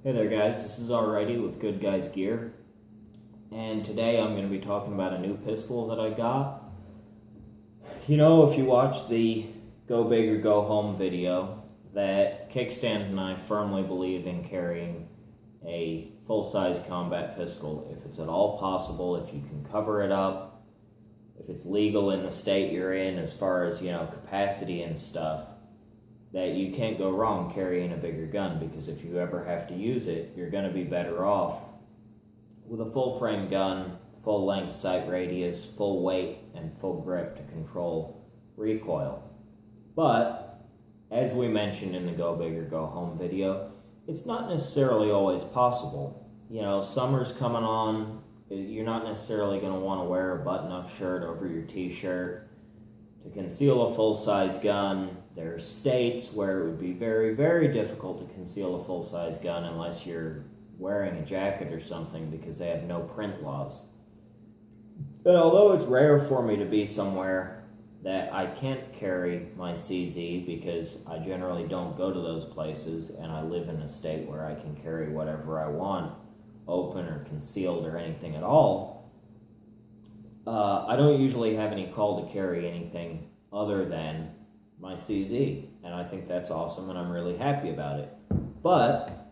Hey there guys, this is Alrighty with Good Guys Gear, and today I'm going to be talking about a new pistol that I got. You know, if you watch the Go Big or Go Home video, that Kickstand and I firmly believe in carrying a full-size combat pistol if it's at all possible, if you can cover it up, if it's legal in the state you're in as far as, capacity and stuff. That you can't go wrong carrying a bigger gun, because if you ever have to use it, you're going to be better off with a full frame gun, full length sight radius, full weight, and full grip to control recoil. But, as we mentioned in the Go Big or Go Home video, it's not necessarily always possible. Summer's coming on, you're not necessarily going to want to wear a button-up shirt over your t-shirt to conceal a full-size gun. There are states where it would be very, very difficult to conceal a full-size gun unless you're wearing a jacket or something, because they have no print laws. But although it's rare for me to be somewhere that I can't carry my CZ, because I generally don't go to those places, and I live in a state where I can carry whatever I want, open or concealed or anything at all, I don't usually have any call to carry anything other than my CZ, and I think that's awesome, and I'm really happy about it. But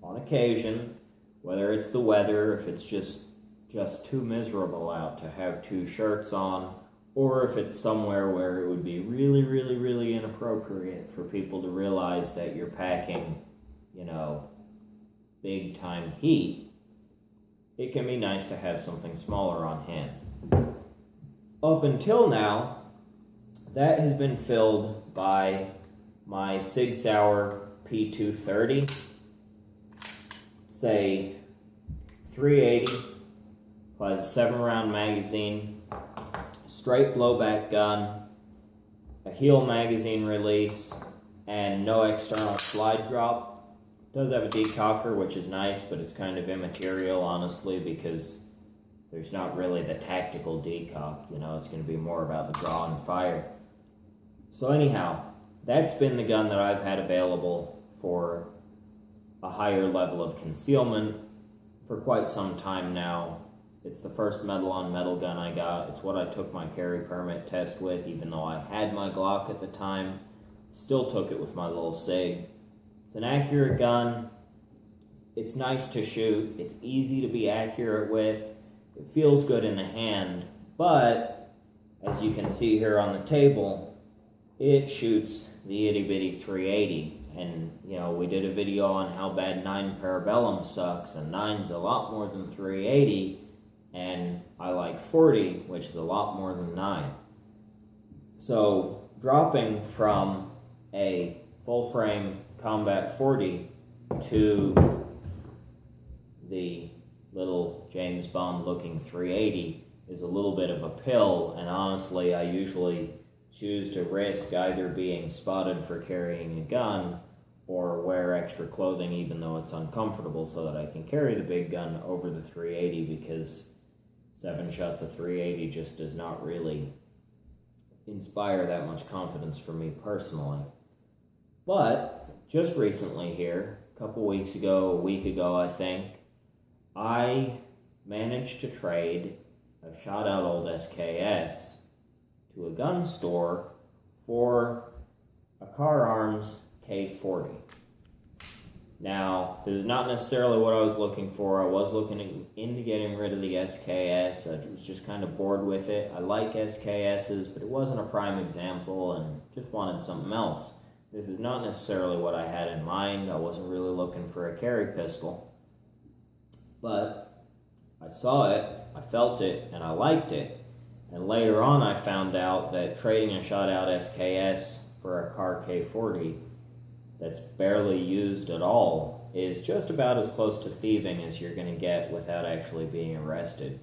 on occasion, whether it's the weather, if it's just too miserable out to have two shirts on, or if it's somewhere where it would be really, really, really inappropriate for people to realize that you're packing, big time heat, it can be nice to have something smaller on hand. Up until now, that has been filled by my Sig Sauer P230. It's a 380, has a 7-round magazine, straight blowback gun, a heel magazine release, and no external slide drop. It does have a decocker, which is nice, but it's kind of immaterial, honestly, because there's not really the tactical decock. It's going to be more about the draw and fire. So anyhow, that's been the gun that I've had available for a higher level of concealment for quite some time now. It's the first metal-on-metal gun I got. It's what I took my carry permit test with, even though I had my Glock at the time. Still took it with my little Sig. It's an accurate gun. It's nice to shoot. It's easy to be accurate with. It feels good in the hand, but as you can see here on the table, it shoots the itty-bitty 380, and we did a video on how bad 9 Parabellum sucks, and 9's a lot more than 380, and I like 40, which is a lot more than 9. So dropping from a full-frame Combat 40 to the little James Bond looking 380 is a little bit of a pill, and honestly I usually choose to risk either being spotted for carrying a gun or wear extra clothing even though it's uncomfortable, so that I can carry the big gun over the 380, because 7 shots of 380 just does not really inspire that much confidence for me personally. But just recently here, a week ago I think, I managed to trade a shot-out old SKS to a gun store for a Kahr K40. Now, this is not necessarily what I was looking for. I was looking into getting rid of the SKS. I was just kind of bored with it. I like SKSs, but it wasn't a prime example, and just wanted something else. This is not necessarily what I had in mind. I wasn't really looking for a carry pistol. But I saw it, I felt it, and I liked it. And later on I found out that trading a shot-out SKS for a Kahr K40 that's barely used at all is just about as close to thieving as you're going to get without actually being arrested,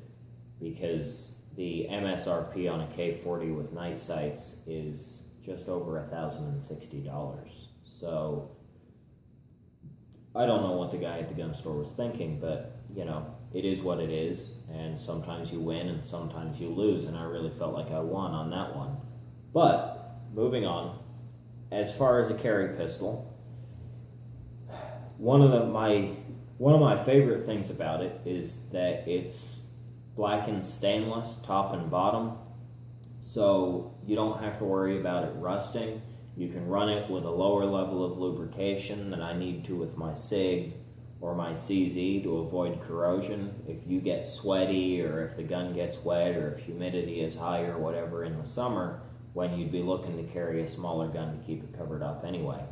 because the MSRP on a K40 with night sights is just over $1,060. So I don't know what the guy at the gun store was thinking, but it is what it is, and sometimes you win and sometimes you lose, and I really felt like I won on that one. But moving on, as far as a carry pistol, one of my One of my favorite things about it is that it's blackened stainless top and bottom, so you don't have to worry about it rusting. You can run it with a lower level of lubrication than I need to with my SIG or my CZ to avoid corrosion. If you get sweaty, or if the gun gets wet, or if humidity is high or whatever in the summer, when you'd be looking to carry a smaller gun to keep it covered up anyway.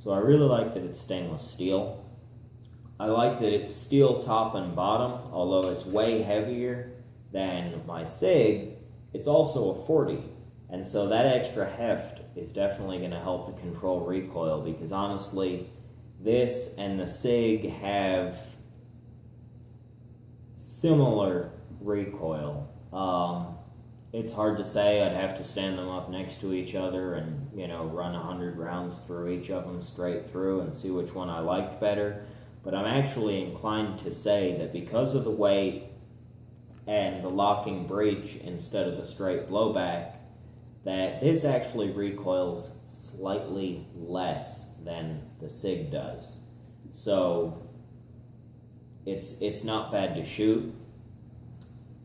So I really like that it's stainless steel. I like that it's steel top and bottom, although it's way heavier than my SIG. It's also a 40, and so that extra heft is definitely going to help to control recoil, because honestly, this and the SIG have similar recoil. It's hard to say. I'd have to stand them up next to each other and, run 100 rounds through each of them straight through and see which one I liked better. But I'm actually inclined to say that because of the weight and the locking breech instead of the straight blowback, that this actually recoils slightly less than the SIG does. So it's not bad to shoot.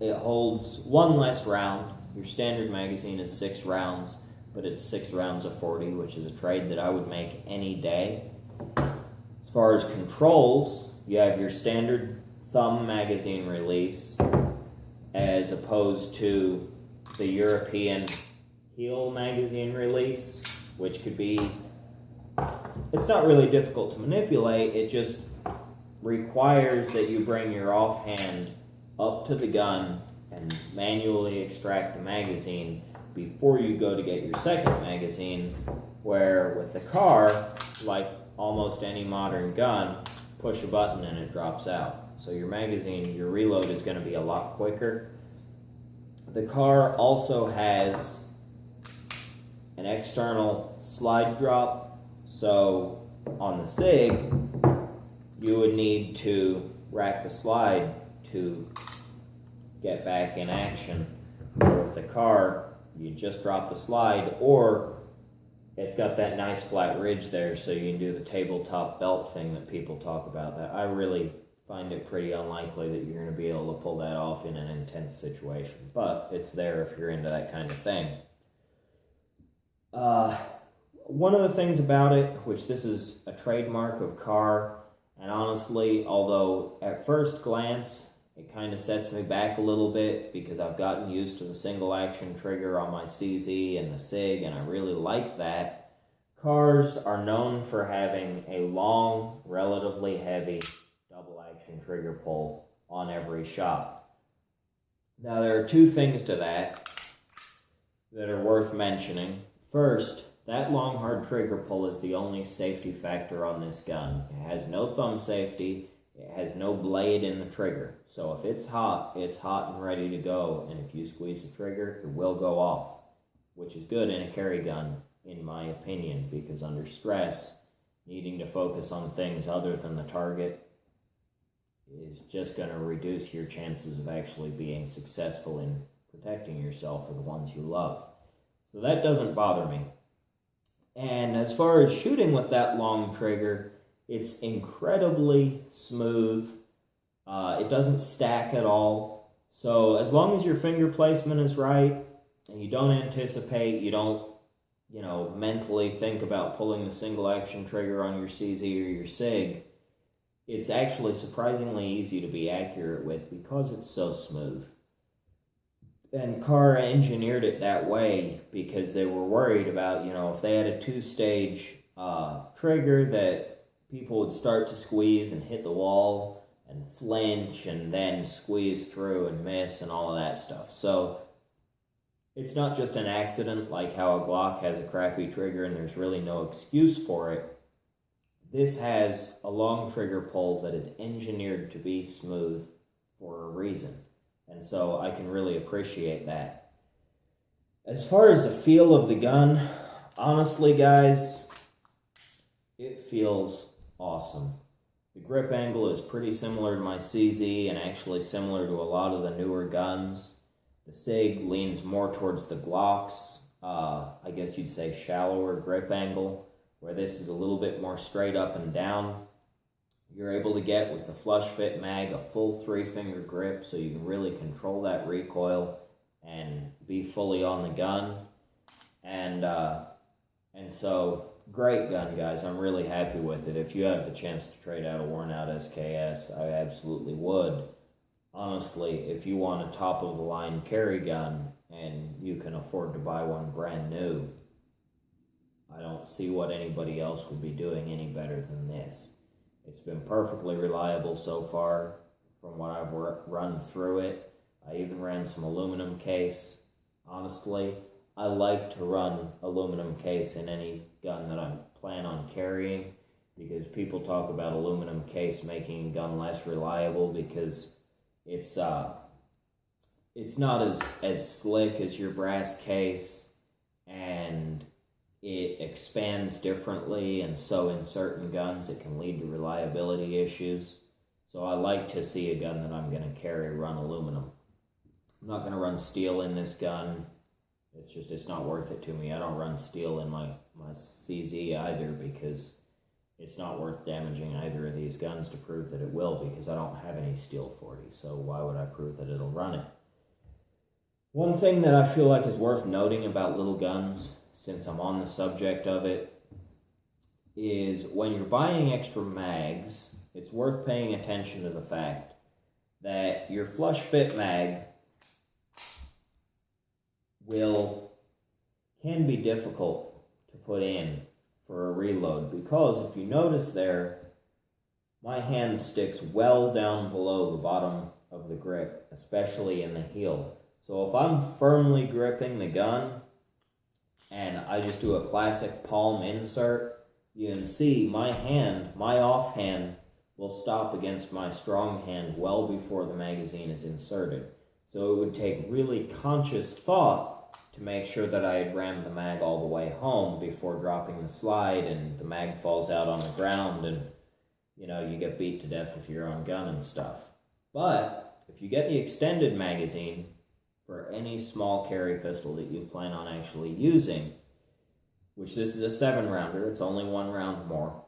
It holds one less round. Your standard magazine is 6 rounds, but it's 6 rounds of 40, which is a trade that I would make any day. As far as controls, you have your standard thumb magazine release, as opposed to the European heel magazine release, which could be, it's not really difficult to manipulate. It just requires that you bring your offhand up to the gun and manually extract the magazine before you go to get your second magazine, where with the Kahr, like almost any modern gun, push a button and it drops out. So your reload is going to be a lot quicker. The Kahr also has an external slide drop, so on the SIG, you would need to rack the slide to get back in action. Or with the Kahr, you just drop the slide, or it's got that nice flat ridge there, so you can do the tabletop belt thing that people talk about. That I really find it pretty unlikely that you're going to be able to pull that off in an intense situation, but it's there if you're into that kind of thing. One of the things about it, which this is a trademark of Kahr, and honestly, although at first glance it kind of sets me back a little bit because I've gotten used to the single action trigger on my CZ and the SIG, and I really like that, Kahrs are known for having a long, relatively heavy double action trigger pull on every shot. Now there are 2 things to that are worth mentioning. First, that long hard trigger pull is the only safety factor on this gun. It has no thumb safety, it has no blade in the trigger. So if it's hot and ready to go, and if you squeeze the trigger, it will go off, which is good in a carry gun, in my opinion, because under stress, needing to focus on things other than the target is just going to reduce your chances of actually being successful in protecting yourself or the ones you love. So that doesn't bother me. And as far as shooting with that long trigger, it's incredibly smooth. It doesn't stack at all. So as long as your finger placement is right, and you don't anticipate, you don't, mentally think about pulling the single action trigger on your CZ or your SIG, it's actually surprisingly easy to be accurate with because it's so smooth. And Kahr engineered it that way because they were worried about, if they had a 2-stage trigger, that people would start to squeeze and hit the wall and flinch and then squeeze through and miss and all of that stuff. So it's not just an accident like how a Glock has a crappy trigger and there's really no excuse for it. This has a long trigger pull that is engineered to be smooth for a reason. And so I can really appreciate that. As far as the feel of the gun, honestly, guys, it feels awesome. The grip angle is pretty similar to my CZ and actually similar to a lot of the newer guns. The SIG leans more towards the Glock's, I guess you'd say shallower grip angle, where this is a little bit more straight up and down. you're able to get with the flush fit mag a full 3-finger grip, so you can really control that recoil and be fully on the gun. And so, great gun, guys. I'm really happy with it. If you have the chance to trade out a worn out SKS, I absolutely would. Honestly, if you want a top of the line carry gun and you can afford to buy one brand new, I don't see what anybody else would be doing any better than this. It's been perfectly reliable so far from what I've run through it. I even ran some aluminum case. Honestly, I like to run aluminum case in any gun that I plan on carrying, because people talk about aluminum case making a gun less reliable because it's not as slick as your brass case, and it expands differently, and so in certain guns it can lead to reliability issues. So I like to see a gun that I'm going to carry run aluminum. I'm not going to run steel in this gun. It's not worth it to me. I don't run steel in my CZ either, because it's not worth damaging either of these guns to prove that it will, because I don't have any steel 40, so why would I prove that it'll run it? One thing that I feel like is worth noting about little guns, since I'm on the subject of it, is when you're buying extra mags, it's worth paying attention to the fact that your flush fit mag can be difficult to put in for a reload, because if you notice there, my hand sticks well down below the bottom of the grip, especially in the heel. So if I'm firmly gripping the gun and I just do a classic palm insert, you can see my offhand will stop against my strong hand well before the magazine is inserted. So it would take really conscious thought to make sure that I had rammed the mag all the way home before dropping the slide and the mag falls out on the ground and, you get beat to death with your own gun and stuff. But if you get the extended magazine for any small carry pistol that you plan on actually using, which this is a 7-rounder, it's only 1 round more.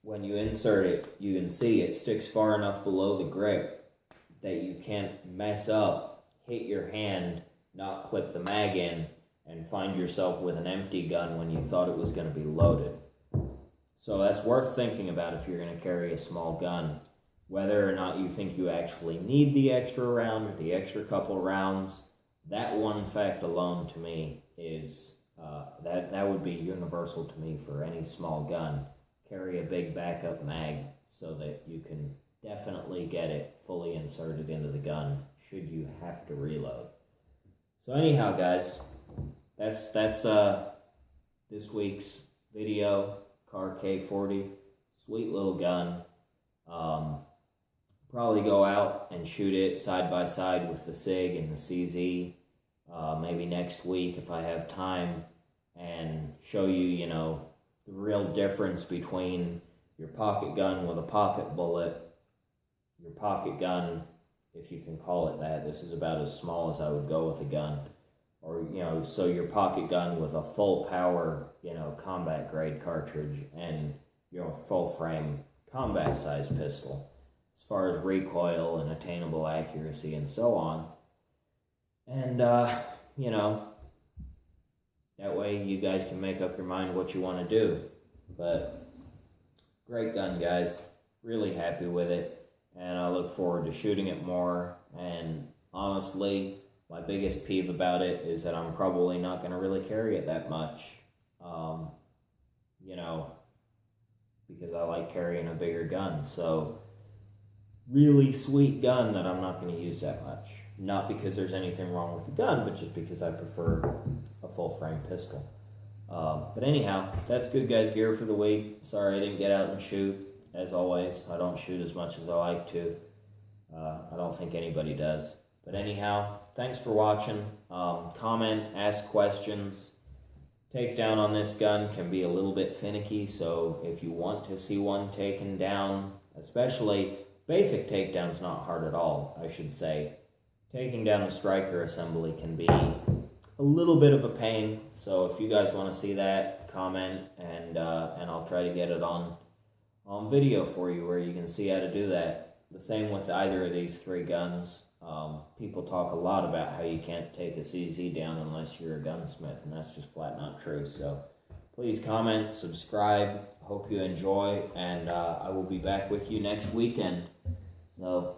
When you insert it, you can see it sticks far enough below the grip that you can't mess up, hit your hand, not clip the mag in, and find yourself with an empty gun when you thought it was going to be loaded. So that's worth thinking about if you're going to carry a small gun. Whether or not you think you actually need the extra round or the extra couple rounds, that one fact alone to me is, that would be universal to me for any small gun. Carry a big backup mag so that you can definitely get it fully inserted into the gun should you have to reload. So anyhow, guys, that's this week's video. Kahr K40, sweet little gun. Probably go out and shoot it side by side with the SIG and the CZ, maybe next week if I have time, and show you, the real difference between your pocket gun with a pocket bullet, your pocket gun, if you can call it that. This is about as small as I would go with a gun. Or, so your pocket gun with a full power, combat grade cartridge and your full frame combat size pistol, as far as recoil and attainable accuracy and so on. And, that way you guys can make up your mind what you want to do. But great gun, guys. Really happy with it. And I look forward to shooting it more. And honestly, my biggest peeve about it is that I'm probably not going to really carry it that much. Because I like carrying a bigger gun. So, really sweet gun that I'm not going to use that much. Not because there's anything wrong with the gun, but just because I prefer a full frame pistol. But anyhow, that's good, guys. Gear for the week. Sorry I didn't get out and shoot. As always, I don't shoot as much as I like to. I don't think anybody does. But anyhow, thanks for watching. Comment, ask questions. Takedown on this gun can be a little bit finicky, so if you want to see one taken down, especially basic takedown's not hard at all, I should say. Taking down a striker assembly can be a little bit of a pain, so if you guys want to see that, comment, and I'll try to get it on video for you where you can see how to do that. The same with either of these three guns. People talk a lot about how you can't take a CZ down unless you're a gunsmith, and that's just flat not true. So please comment, subscribe. Hope you enjoy, and I will be back with you next weekend. So